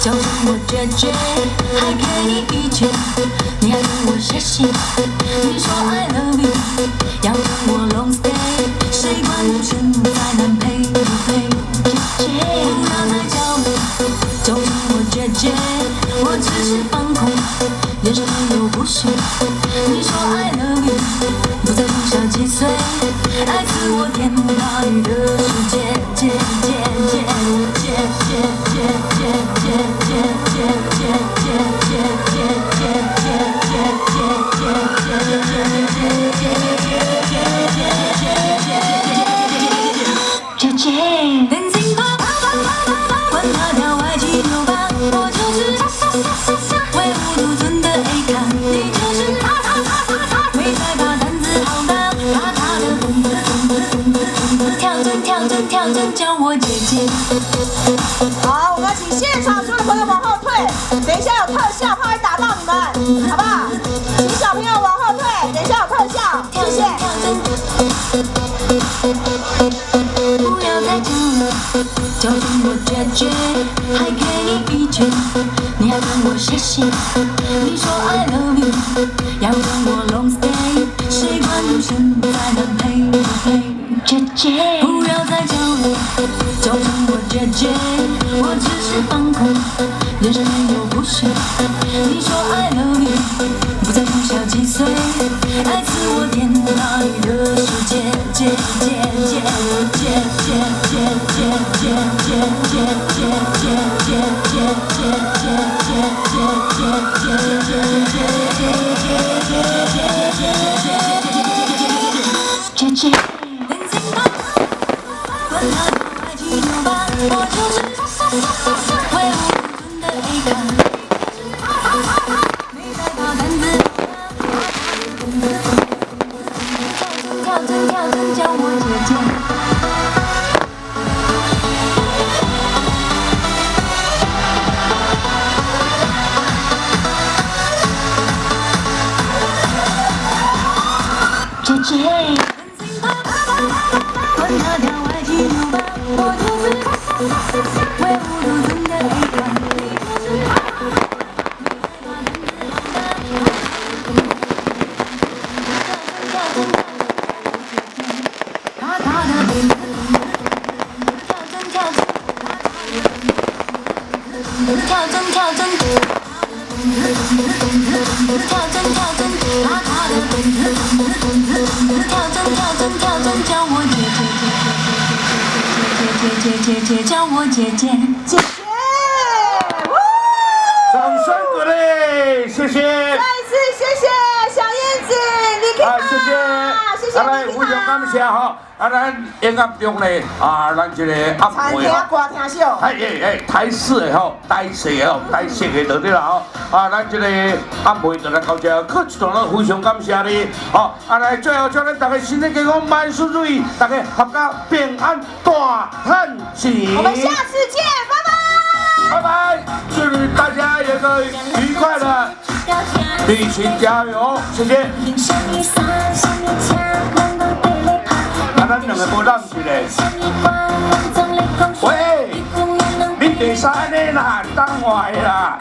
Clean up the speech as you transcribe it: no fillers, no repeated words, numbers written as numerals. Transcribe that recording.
就让我决绝，还给你一拳，你还跟我写信，你说 I love you， 要让我 long stay， 谁管我生在南陪不陪，姐姐不要再叫我，就让我决绝，我只是放空，眼神没有不屑，你说 I love you， 不在乎小几岁，爱自我天大雨的世界，姐姐姐姐姐姐姐姐姐姐，Dancing Pop， 管他跳歪七扭八，我就是唯吾独尊的 A 咖，你就是没在怕胆子好大，怕他的蹦子，跳针叫我姐姐。好，我们请现场所有的朋友往后退，等一下有特效，怕会打到你们，好不好？请小朋友往后退，等一下有特效，谢谢。不要再叫了，就让我决绝，还给你一拳，你还跟我写信，你说 I love you， 要让我 long stay， 谁管独身在南陪不陪，姐姐不要再叫了，就让我决绝，我只是放空，眼神没有不屑，你说 I love you， 不在乎小几岁，爱自我天大雨的世界，姐姐姐姐姐姐姐姐姐姐姐姐姐，管他歪七扭八，我就是唯吾独尊的 A 咖，没在怕胆子跳针叫我姐姐。姐姐，管他跳歪七扭八，我就是唯吾独尊的 A 咖，怕他的蹦子，跳针，怕他的跳针，叫我姐姐，叫我姐姐。姐姐，掌声鼓励，谢谢。再一次谢谢小燕子，你看，谢谢。谢谢来，非常感谢哈。咱音乐中呢，咱这个餐厅暗会哈，歌听秀，台式的吼，台式的吼，台式的就对啦吼。咱这个暗会就来到这，搁一段了，非常感谢你。来最后祝咱大家新年健康，万事如意，大家合家平安，大汉钱。我们下次见，拜拜。拜拜，祝大家有个愉快的旅行，加油，谢谢。咱两个无认识嘞。喂，你第三个啦，等我的啦。